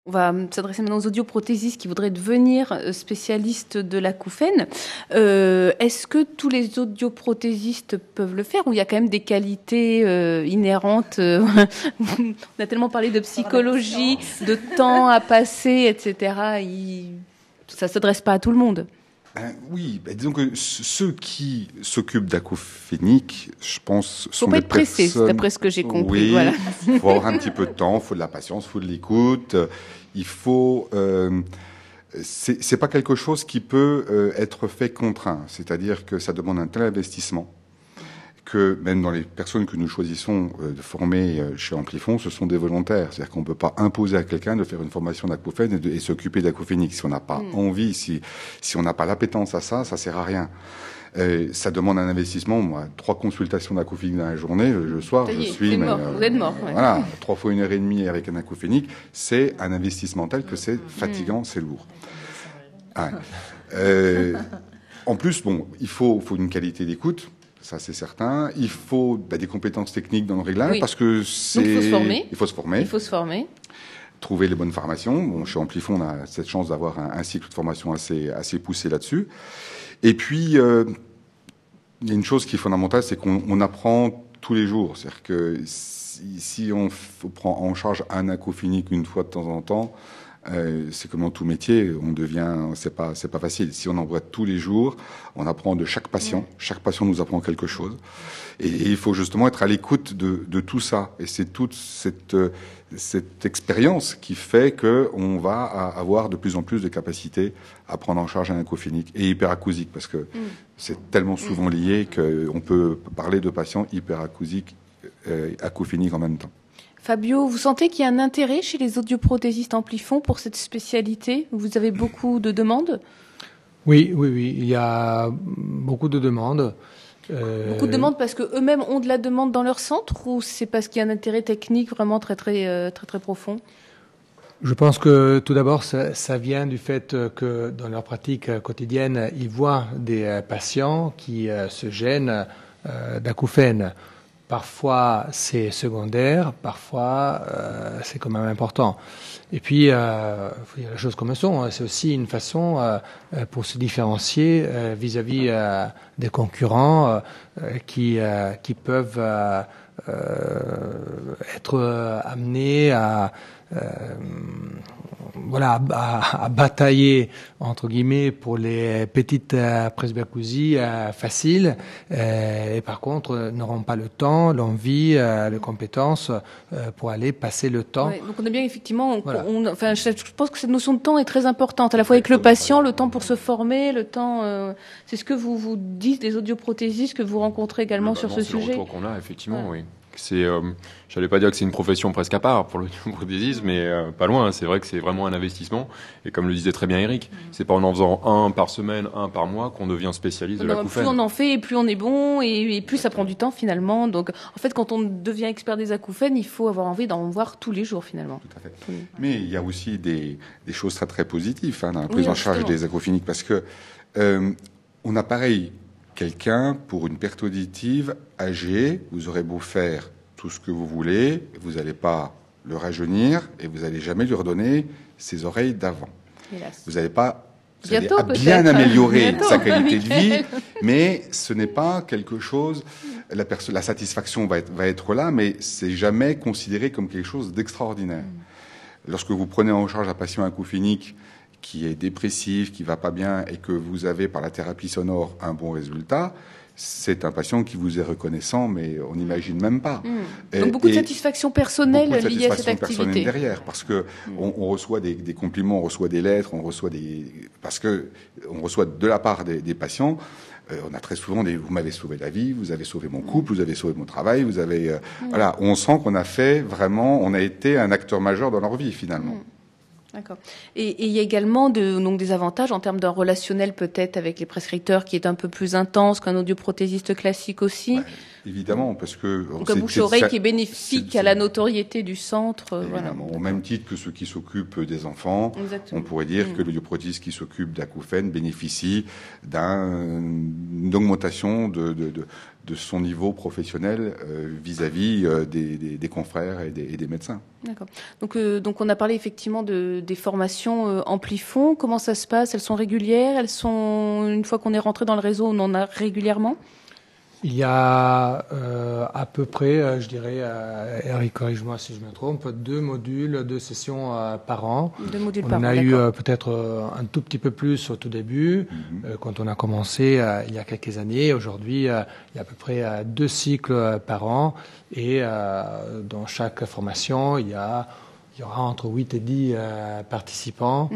On va s'adresser maintenant aux audioprothésistes qui voudraient devenir spécialistes de l'acouphène. Est-ce que tous les audioprothésistes peuvent le faire ou il y a quand même des qualités inhérentes On a tellement parlé de psychologie, de temps à passer, etc. Ça ne s'adresse pas à tout le monde. Oui, disons que ceux qui s'occupent d'acouphénique, je pense, sont faut pas des être pressé, personnes... d'après ce que j'ai compris. Oui, voilà. il faut avoir un petit peu de temps, il faut de la patience, il faut de l'écoute. Il faut... c'est pas quelque chose qui peut être fait contraint. C'est-à-dire que ça demande un tel investissement que même dans les personnes que nous choisissons de former chez Amplifon, ce sont des volontaires. C'est-à-dire qu'on ne peut pas imposer à quelqu'un de faire une formation d'acouphène et s'occuper d'acouphénique. Si on n'a pas envie, si on n'a pas l'appétence à ça, ça sert à rien. Ça demande un investissement. Moi, 3 consultations d'acouphénique dans la journée, le soir, je suis... Vous êtes mort. Ouais. Voilà, 3 fois 1h30 avec un acouphénique, c'est un investissement tel que c'est fatigant, c'est lourd. Ouais. En plus, bon, il faut une qualité d'écoute. Ça, c'est certain. Il faut des compétences techniques dans le réglage parce que c'est... Donc, il faut se former. Trouver les bonnes formations. Bon, chez Amplifon, on a cette chance d'avoir un cycle de formation assez poussé là-dessus. Et puis, il y a une chose qui est fondamentale, c'est qu'on apprend tous les jours. C'est-à-dire que si on prend en charge un acouphénique une fois de temps en temps, c'est comme dans tout métier, c'est pas facile. Si on en voit tous les jours, on apprend de chaque patient. Chaque patient nous apprend quelque chose. Et il faut justement être à l'écoute de tout ça. Et c'est toute cette expérience qui fait qu'on va avoir de plus en plus de capacités à prendre en charge un acouphénique et hyperacousique, parce que c'est tellement souvent lié qu'on peut parler de patients hyperacousiques, acouphéniques en même temps. Fabio, vous sentez qu'il y a un intérêt chez les audioprothésistes Amplifon pour cette spécialité? Vous avez beaucoup de demandes? Oui, il y a beaucoup de demandes. Beaucoup de demandes parce qu'eux-mêmes ont de la demande dans leur centre, ou c'est parce qu'il y a un intérêt technique vraiment très profond? Je pense que tout d'abord, ça vient du fait que dans leur pratique quotidienne, ils voient des patients qui se gênent d'acouphènes. Parfois, c'est secondaire, parfois, c'est quand même important. Et puis, il y a la chose comme elles sont. C'est aussi une façon pour se différencier vis-à-vis des concurrents qui peuvent être amenés à batailler entre guillemets pour les petites presbyacousies faciles et par contre n'auront pas le temps, l'envie, les compétences pour aller passer le temps. Ouais, donc on a bien effectivement, je pense que cette notion de temps est très importante, à la fois avec le patient, le temps pour se former, le temps. C'est ce que vous dites des audioprothésistes que vous rencontrez également sur ce sujet. C'est le retour qu'on a effectivement, oui. J'allais pas dire que c'est une profession presque à part pour l'audioprothésisme, mais pas loin. C'est vrai que c'est vraiment un investissement. Et comme le disait très bien Eric, c'est pas en faisant un par semaine, un par mois qu'on devient spécialiste de l'acouphène. Plus on en fait, et plus on est bon, et plus ça prend du temps finalement. Donc, en fait, quand on devient expert des acouphènes, il faut avoir envie d'en voir tous les jours finalement. Tout à fait. Mais il y a aussi des choses très très positives dans la prise en charge des acouphéniques, parce que on a pareil. Quelqu'un, pour une perte auditive âgée, vous aurez beau faire tout ce que vous voulez, vous n'allez pas le rajeunir et vous n'allez jamais lui redonner ses oreilles d'avant. Vous n'allez pas bien améliorer sa qualité de vie, mais ce n'est pas quelque chose... La satisfaction va être là, mais c'est jamais considéré comme quelque chose d'extraordinaire. Lorsque vous prenez en charge un patient acouphénique qui est dépressif, qui va pas bien, et que vous avez par la thérapie sonore un bon résultat, c'est un patient qui vous est reconnaissant, mais on n'imagine même pas. Donc beaucoup de satisfaction personnelle liée à cette activité. Derrière, parce que on reçoit des compliments, on reçoit des lettres, parce que on reçoit de la part des patients. On a très souvent vous m'avez sauvé la vie, vous avez sauvé mon couple, vous avez sauvé mon travail, vous avez voilà, on sent qu'on a fait vraiment, on a été un acteur majeur dans leur vie finalement. D'accord. Et il y a également donc des avantages en termes d'un relationnel peut-être avec les prescripteurs qui est un peu plus intense qu'un audioprothésiste classique aussi. Évidemment, parce que... Donc un bouche-oreille qui est bénéfique à la notoriété du centre. Évidemment, au même titre que ceux qui s'occupent des enfants, on pourrait dire que l'audioprothésiste qui s'occupe d'acouphènes bénéficie d'une augmentation de son niveau professionnel vis-à-vis des confrères et des médecins. D'accord. Donc on a parlé effectivement des formations Amplifon. Comment ça se passe? Elles sont régulières? Elles sont, une fois qu'on est rentré dans le réseau, on en a régulièrement? Il y a à peu près, je dirais, Eric, corrige-moi si je me trompe, 2 modules, 2 sessions par an. 2 modules on par an, a eu d'accord. peut-être un tout petit peu plus au tout début, quand on a commencé il y a quelques années. Aujourd'hui, il y a à peu près 2 cycles par an et dans chaque formation, il y aura entre 8 et 10 participants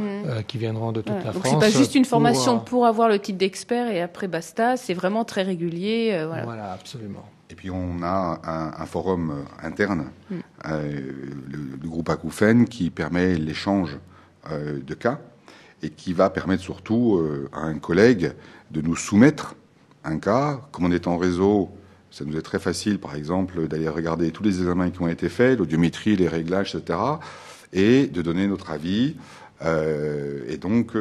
qui viendront de toute la Donc France. c'est pas juste une formation pour avoir le titre d'expert et après basta, c'est vraiment très régulier. Voilà, absolument. Et puis on a un forum interne, le groupe Acouphènes, qui permet l'échange de cas et qui va permettre surtout à un collègue de nous soumettre un cas. Comme on est en réseau, ça nous est très facile, par exemple, d'aller regarder tous les examens qui ont été faits, l'audiométrie, les réglages, etc., et de donner notre avis. Et donc,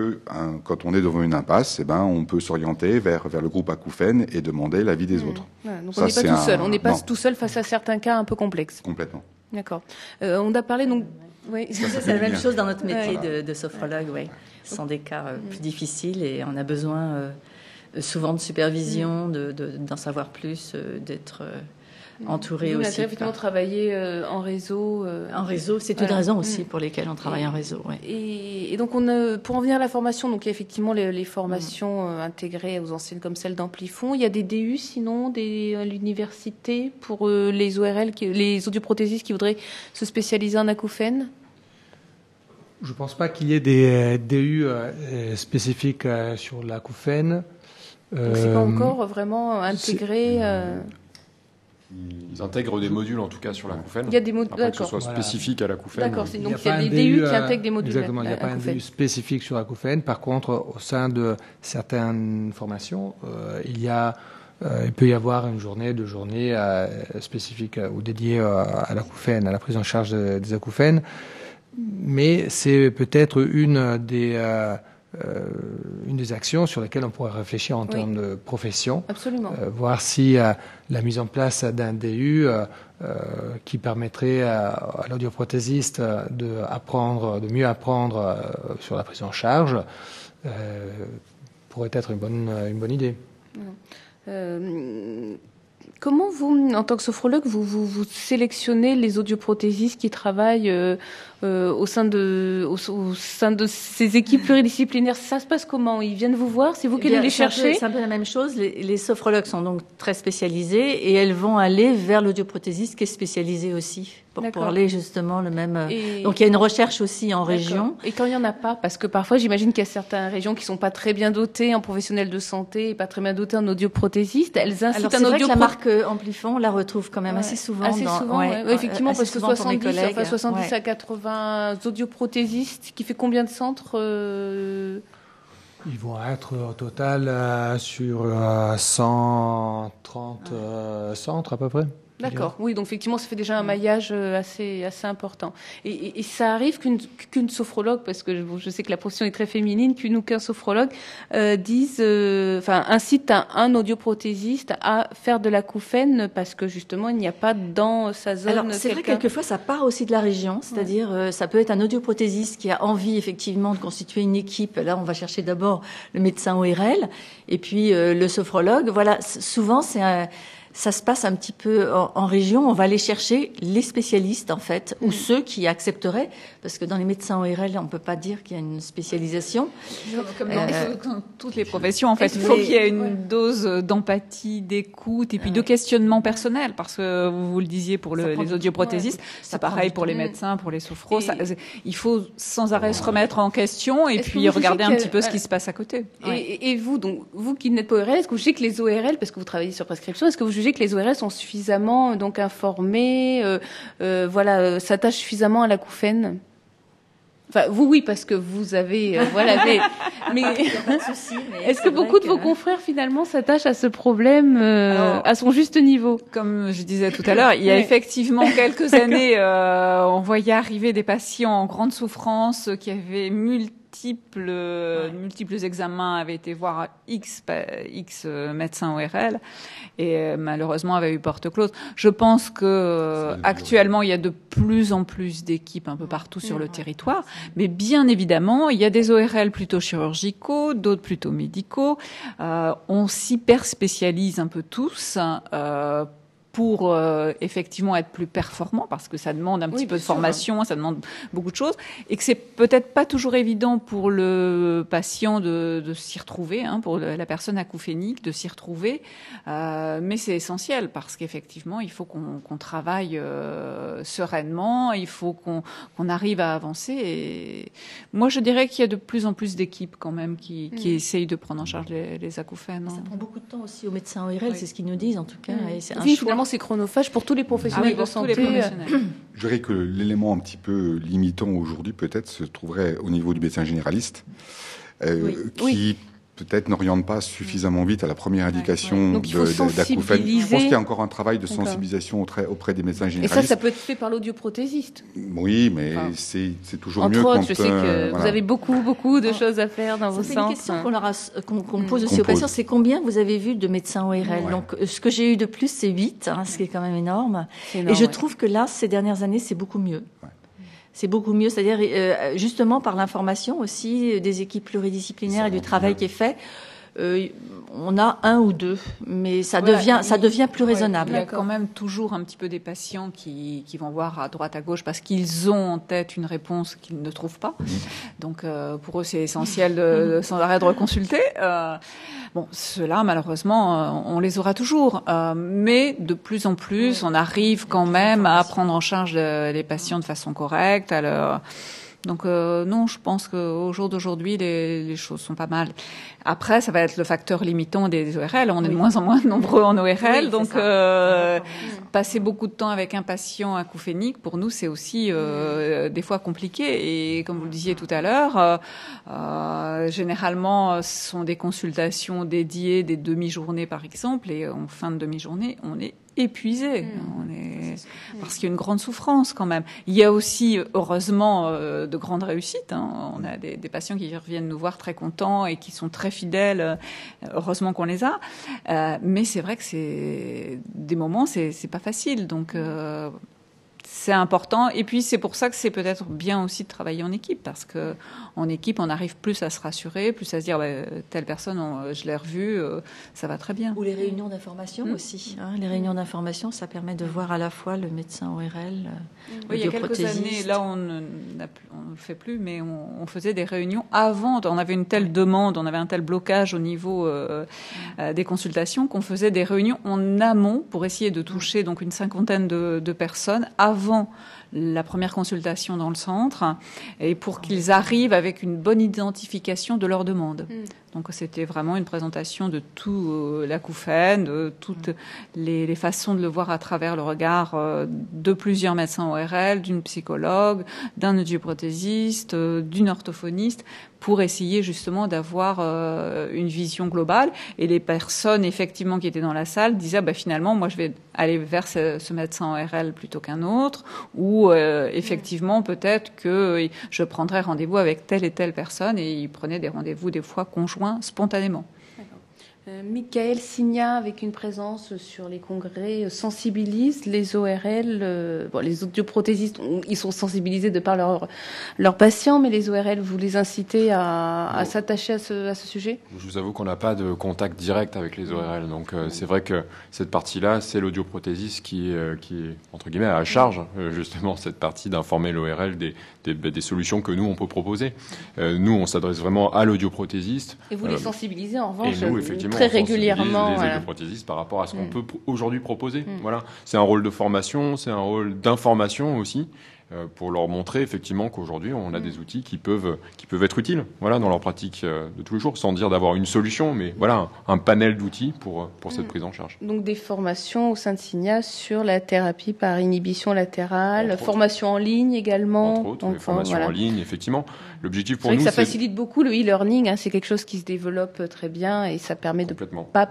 quand on est devant une impasse, on peut s'orienter vers le groupe Acouphènes et demander l'avis des autres. Voilà, donc ça, on n'est pas tout seul. On n'est pas tout seul face à certains cas un peu complexes. Complètement. D'accord. On a parlé donc. Oui. C'est la même chose dans notre métier de sophrologue. Oui. Ce sont des cas plus difficiles et on a besoin souvent de supervision, d'en savoir plus, d'être entouré aussi. Effectivement, travailler en réseau. En réseau, c'est une raison aussi pour lesquelles on travaille en réseau. Ouais. Et donc, pour en venir à la formation, donc il y a effectivement les formations intégrées aux anciennes comme celle d'Amplifon. Il y a des DU, sinon, à l'université pour les ORL, les audioprothésistes qui voudraient se spécialiser en acouphènes. Je ne pense pas qu'il y ait des DU spécifiques sur l'acouphène. Donc c'est pas encore vraiment intégré. Ils intègrent des modules en tout cas sur l'acouphène. Il y a des modules, d'accord. Que ce soit spécifique à l'acouphène. D'accord, donc il y a des DU qui intègrent des modules. Exactement, il n'y a pas un DU spécifique sur l'acouphène. Par contre, au sein de certaines formations, il peut y avoir une journée, 2 journées spécifiques ou dédiées à l'acouphène, à la prise en charge des acouphènes. Mais c'est peut-être une des actions sur lesquelles on pourrait réfléchir en termes de profession. Absolument. Voir si la mise en place d'un DU qui permettrait à l'audioprothésiste de mieux apprendre sur la prise en charge pourrait être une bonne idée. Comment vous, en tant que sophrologue, vous sélectionnez les audioprothésistes qui travaillent au sein de ces équipes pluridisciplinaires? Ça se passe comment? Ils viennent vous voir? C'est vous qui allez les chercher? C'est un peu la même chose. Les sophrologues sont donc très spécialisés et elles vont aller vers l'audioprothésiste qui est spécialisé aussi pour parler justement le même. Donc il y a une recherche aussi en région. Et quand il n'y en a pas, parce que parfois j'imagine qu'il y a certaines régions qui ne sont pas très bien dotées en professionnels de santé et pas très bien dotées en audioprothésistes, elles incitent un audioprothésiste. La marque Amplifon, on la retrouve quand même assez souvent. Effectivement, parce que 70 à 80 audioprothésistes, qui fait combien de centres Ils vont être au total sur 130 centres à peu près. D'accord, oui, donc effectivement, ça fait déjà un maillage assez important. Et ça arrive qu'une sophrologue, parce que je sais que la profession est très féminine, qu'un sophrologue incite un audioprothésiste à faire de l'acouphène parce que justement, il n'y a pas dans sa zone. Alors, c'est vrai, quelquefois, ça part aussi de la région, c'est-à-dire, ça peut être un audioprothésiste qui a envie, effectivement, de constituer une équipe. Là, on va chercher d'abord le médecin ORL et puis le sophrologue. Voilà, souvent, ça se passe un petit peu en région. On va aller chercher les spécialistes, en fait, ou ceux qui accepteraient, parce que dans les médecins ORL, on ne peut pas dire qu'il y a une spécialisation. Comme dans toutes les professions, en fait. Il faut qu'il y ait une dose d'empathie, d'écoute, et puis de questionnement personnel, parce que vous le disiez pour les audioprothésistes, c'est pareil pour les médecins, pour les sophros. Il faut sans arrêt se remettre en question et puis regarder un petit peu ce qui se passe à côté. Et vous, donc, vous qui n'êtes pas ORL, est-ce que vous jugez que les ORL, parce que vous travaillez sur prescription, est-ce que vous jugez que les ORL sont suffisamment donc informés, s'attachent suffisamment à l'acouphène? Enfin, vous, oui, parce que vous avez, mais est-ce que beaucoup de vos confrères, finalement, s'attachent à ce problème à son juste niveau? Comme je disais tout à l'heure, il y a effectivement quelques années, on voyait arriver des patients en grande souffrance qui avaient multiples examens, avait été voir X médecins ORL et malheureusement avait eu porte close. Je pense que actuellement il y a de plus en plus d'équipes un peu partout sur le territoire, mais bien évidemment il y a des ORL plutôt chirurgicaux, d'autres plutôt médicaux. On s'hyper spécialise un peu tous. Pour effectivement être plus performant, parce que ça demande un petit peu de formation, ça demande beaucoup de choses, et que c'est peut-être pas toujours évident pour le patient de s'y retrouver, pour la personne acouphénique de s'y retrouver, mais c'est essentiel parce qu'effectivement il faut qu'on travaille sereinement, il faut qu'on arrive à avancer. Et moi je dirais qu'il y a de plus en plus d'équipes quand même qui essayent de prendre en charge les acouphènes. Ça prend beaucoup de temps aussi aux médecins ORL, c'est ce qu'ils nous disent en tout cas. Et c'est un choix. C'est chronophage pour tous les professionnels de santé. Je dirais que l'élément un petit peu limitant aujourd'hui, peut-être, se trouverait au niveau du médecin généraliste, qui peut-être n'oriente pas suffisamment vite à la première indication d'acouphène. Je pense qu'il y a encore un travail de sensibilisation auprès des médecins généralistes. Et ça peut être fait par l'audioprothésiste. Oui, mais c'est toujours mieux. Entre autres, je sais que vous avez beaucoup de choses à faire dans vos centres. C'est une question qu'on pose aussi aux patients, c'est combien vous avez vu de médecins ORL. Donc, ce que j'ai eu de plus, c'est 8, ce qui est quand même énorme. Et je trouve que là, ces dernières années, c'est beaucoup mieux. C'est beaucoup mieux, c'est-à-dire justement par l'information aussi des équipes pluridisciplinaires et du travail qui est fait. On a 1 ou 2, mais ça devient plus raisonnable. Il y a quand même toujours un petit peu des patients qui vont voir à droite, à gauche, parce qu'ils ont en tête une réponse qu'ils ne trouvent pas. Donc, pour eux, c'est essentiel sans arrêt de reconsulter. Bon, ceux-là, malheureusement, on les aura toujours. Mais de plus en plus, on arrive quand même à prendre en charge les patients de façon correcte. Donc non, je pense qu'au jour d'aujourd'hui, les choses sont pas mal. Après, ça va être le facteur limitant des ORL. On est de moins en moins nombreux en ORL, donc passer beaucoup de temps avec un patient acouphénique, pour nous, c'est aussi des fois compliqué. Et comme vous le disiez tout à l'heure, généralement, ce sont des consultations dédiées, des demi-journées par exemple, et en fin de demi-journée, on est épuisé. Parce qu'il y a une grande souffrance quand même. Il y a aussi, heureusement, de grandes réussites. On a des patients qui reviennent nous voir très contents et qui sont très fidèles. Heureusement qu'on les a. Mais c'est vrai que c'est des moments, c'est pas facile. Donc c'est important. Et puis c'est pour ça que c'est peut-être bien aussi de travailler en équipe, parce que en équipe, on arrive plus à se rassurer, plus à se dire telle personne, je l'ai revue, ça va très bien. Ou les réunions d'information aussi. Les réunions d'information, ça permet de voir à la fois le médecin ORL, il y a quelques années, là on ne le fait plus, mais on faisait des réunions avant. On avait une telle demande, on avait un tel blocage au niveau des consultations qu'on faisait des réunions en amont pour essayer de toucher donc une 50aine de personnes avant la première consultation dans le centre, et pour qu'ils arrivent avec une bonne identification de leur demande. Donc c'était vraiment une présentation de tout l'acouphène, de toutes les façons de le voir à travers le regard de plusieurs médecins ORL, d'une psychologue, d'un audioprothésiste, d'une orthophoniste, pour essayer justement d'avoir une vision globale. Et les personnes effectivement qui étaient dans la salle disaient finalement moi je vais aller vers ce médecin ORL plutôt qu'un autre, ou effectivement peut-être que je prendrai rendez-vous avec telle et telle personne, et ils prenaient des rendez-vous des fois conjoints spontanément. Michael Signa, avec une présence sur les congrès, sensibilise les ORL. Les audioprothésistes, ils sont sensibilisés de par leurs patients, mais les ORL, vous les incitez à s'attacher à ce sujet ? Je vous avoue qu'on n'a pas de contact direct avec les ORL, donc c'est vrai que cette partie-là, c'est l'audioprothésiste qui est entre guillemets à charge, justement, cette partie d'informer l'ORL des solutions que nous on peut proposer. Nous, on s'adresse vraiment à l'audioprothésiste. Et vous les sensibilisez en revanche très régulièrement les audioprothésistes par rapport à ce qu'on peut aujourd'hui proposer. Voilà, c'est un rôle de formation, c'est un rôle d'information aussi, pour leur montrer effectivement qu'aujourd'hui on a des outils qui peuvent être utiles, voilà, dans leur pratique de tous les jours, sans dire d'avoir une solution, mais voilà, un panel d'outils pour cette prise en charge. Donc des formations au sein de Signa sur la thérapie par inhibition latérale, formation en ligne également. Entre autres, les formations en ligne, effectivement. L'objectif pour nous, c'est ça facilite beaucoup le e-learning. C'est quelque chose qui se développe très bien et ça permet de pas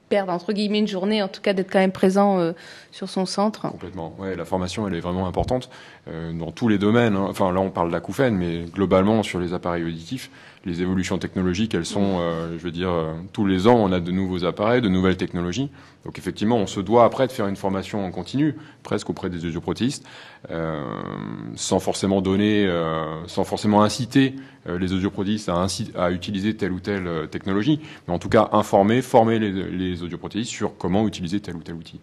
perdre entre guillemets une journée, en tout cas d'être quand même présent sur son centre. Complètement. Ouais, la formation, elle est vraiment importante dans tous les domaines. Hein. Enfin, là, on parle d'acouphènes, mais globalement sur les appareils auditifs, les évolutions technologiques, elles sont, je veux dire, tous les ans, on a de nouveaux appareils, de nouvelles technologies. Donc effectivement, on se doit après de faire une formation en continu, presque auprès des audioprothésistes, sans forcément inciter les audioprothésistes à utiliser telle ou telle technologie, mais en tout cas former les audioprothésistes sur comment utiliser tel ou tel outil.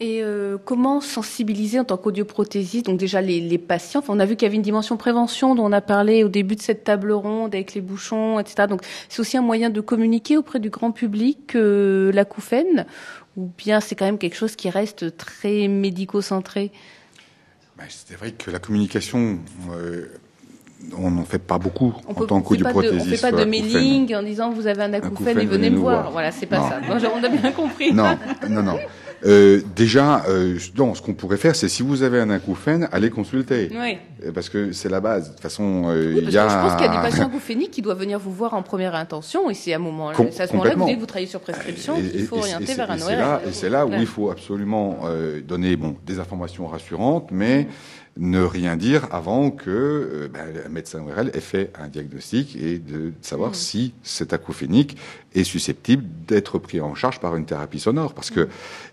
Et comment sensibiliser en tant qu'audioprothésiste, donc déjà les patients. Enfin, on a vu qu'il y avait une dimension prévention dont on a parlé au début de cette table ronde avec les bouchons, etc. Donc c'est aussi un moyen de communiquer auprès du grand public l'acouphène, ou bien c'est quand même quelque chose qui reste très médico-centré? C'est vrai que la communication, on n'en fait pas beaucoup en tant qu'audioprothésiste. On ne fait pas de mailing en disant vous avez un acouphène et venez me voir. Voilà, c'est pas ça. On a bien compris. Non. Déjà, ce qu'on pourrait faire, c'est si vous avez un acouphène, allez consulter. Oui. Parce que c'est la base. De toute façon, je pense qu'il y a des patients acouphéniques qui doivent venir vous voir en première intention, et c'est à ce moment-là que vous dites que vous travaillez sur prescription, qu'il faut orienter vers un ORL. Et c'est là où il faut absolument donner des informations rassurantes, mais ne rien dire avant que un médecin ORL ait fait un diagnostic et de savoir si cet acouphénique est susceptible d'être pris en charge par une thérapie sonore. Parce que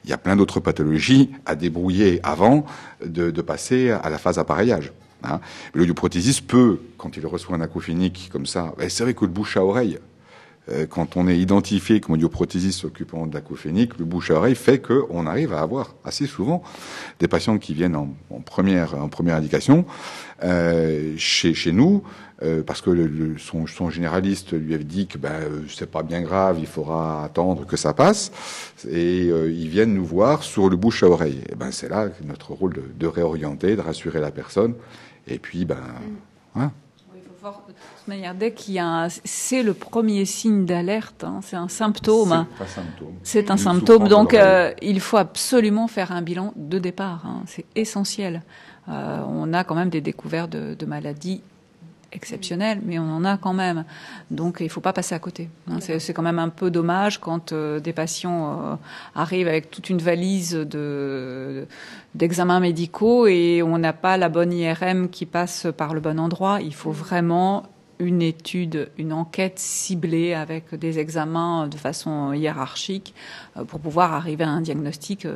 il y a plein d'autres pathologies à débrouiller avant de passer à la phase appareillage. Hein. L'audioprothésiste peut, quand il reçoit un acouphénique comme ça, c'est vrai que le bouche à oreille, quand on est identifié comme audioprothésiste s'occupant de l'acouphénique, le bouche à oreille fait qu'on arrive à avoir assez souvent des patients qui viennent en première indication chez nous, parce que son généraliste lui avait dit que c'est pas bien grave, il faudra attendre que ça passe, et ils viennent nous voir sur le bouche à oreille. Et c'est là notre rôle de réorienter, de rassurer la personne, et puis hein. De toute manière, dès qu'il y a c'est le premier signe d'alerte, hein, c'est un symptôme. C'est un symptôme, donc il faut absolument faire un bilan de départ. Hein, c'est essentiel. On a quand même des découvertes de maladies exceptionnelles, mais on en a quand même. Donc il ne faut pas passer à côté. Hein, c'est quand même un peu dommage quand des patients arrivent avec toute une valise d'examens médicaux et on n'a pas la bonne IRM qui passe par le bon endroit. Il faut vraiment une étude, une enquête ciblée avec des examens de façon hiérarchique pour pouvoir arriver à un diagnostic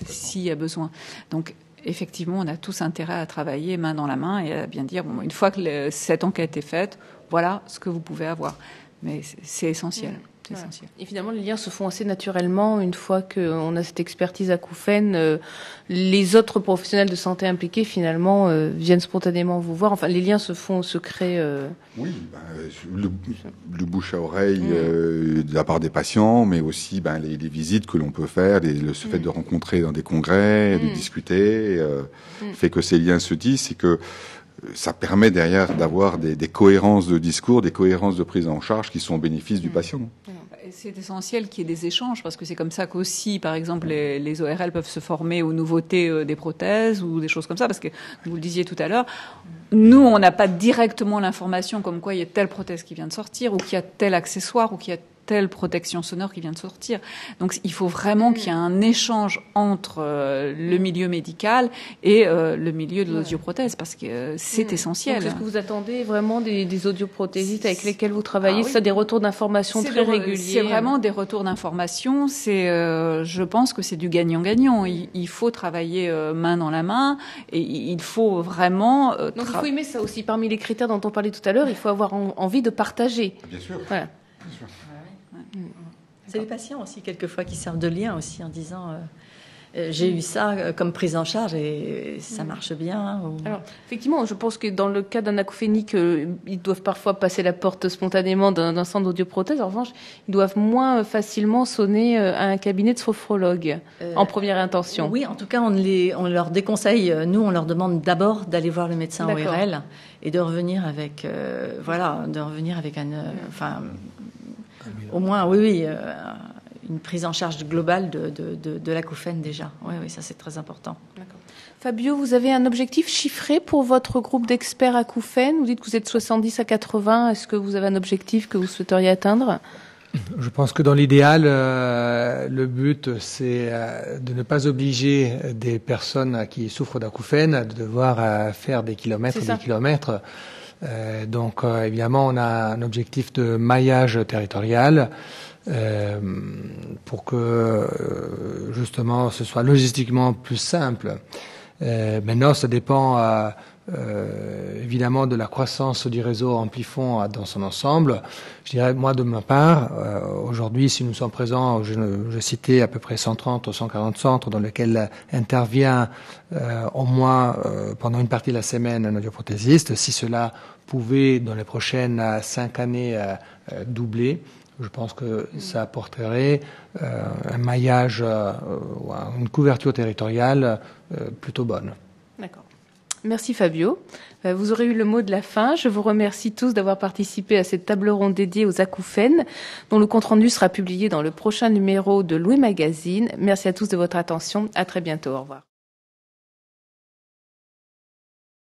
s'il y a besoin. Donc effectivement, on a tous intérêt à travailler main dans la main et à bien dire, une fois que cette enquête est faite, voilà ce que vous pouvez avoir. Mais c'est essentiel. Ouais. Et finalement, les liens se font assez naturellement une fois qu'on a cette expertise acouphène. Les autres professionnels de santé impliqués, finalement, viennent spontanément vous voir. Enfin, les liens se créent. Oui, le bouche à oreille de la part des patients, mais aussi les visites que l'on peut faire, le fait de rencontrer dans des congrès, de discuter, fait que ces liens se tissent et que ça permet derrière d'avoir des cohérences de discours, des cohérences de prise en charge qui sont au bénéfice du patient. C'est essentiel qu'il y ait des échanges parce que c'est comme ça qu'aussi, par exemple, les ORL peuvent se former aux nouveautés des prothèses ou des choses comme ça parce que, vous le disiez tout à l'heure, nous, on n'a pas directement l'information comme quoi il y a telle prothèse qui vient de sortir ou qu'il y a tel accessoire ou qu'il y a telle protection sonore qui vient de sortir. Donc il faut vraiment qu'il y ait un échange entre le milieu médical et le milieu de l'audioprothèse parce que c'est essentiel. Donc, est-ce que vous attendez vraiment des audioprothésistes avec lesquels vous travaillez? Ça, des retours d'information très réguliers? C'est vraiment des retours d'information. Je pense que c'est du gagnant-gagnant. Il faut travailler main dans la main et il faut vraiment... Donc il faut aimer ça aussi. Parmi les critères dont on parlait tout à l'heure, il faut avoir envie de partager. Bien sûr. Voilà. Bien sûr. C'est les patients aussi, quelquefois, qui servent de lien aussi en disant j'ai eu ça comme prise en charge et ça marche bien. Alors, effectivement, je pense que dans le cas d'un acouphénique, ils doivent parfois passer la porte spontanément d'un centre d'audioprothèse. En revanche, ils doivent moins facilement sonner à un cabinet de sophrologue en première intention. Oui, en tout cas, on leur déconseille. Nous, on leur demande d'abord d'aller voir le médecin ORL et de revenir avec, au moins, une prise en charge globale de l'acouphène déjà. Oui, ça c'est très important. D'accord. Fabio, vous avez un objectif chiffré pour votre groupe d'experts acouphènes? Vous dites que vous êtes 70 à 80. Est-ce que vous avez un objectif que vous souhaiteriez atteindre? Je pense que dans l'idéal, le but, c'est de ne pas obliger des personnes qui souffrent d'acouphènes de devoir faire des kilomètres et des kilomètres. Donc, évidemment, on a un objectif de maillage territorial pour que, justement, ce soit logistiquement plus simple. Maintenant, ça dépend évidemment de la croissance du réseau Amplifon dans son ensemble. Je dirais, moi, de ma part, aujourd'hui, si nous sommes présents, je citais à peu près 130 ou 140 centres dans lesquels intervient au moins pendant une partie de la semaine un audioprothésiste. Si cela pouvait, dans les prochaines 5 années, doubler, je pense que ça apporterait un maillage, une couverture territoriale plutôt bonne. D'accord. Merci Fabio. Vous aurez eu le mot de la fin. Je vous remercie tous d'avoir participé à cette table ronde dédiée aux acouphènes, dont le compte-rendu sera publié dans le prochain numéro de Louis Magazine. Merci à tous de votre attention. À très bientôt. Au revoir.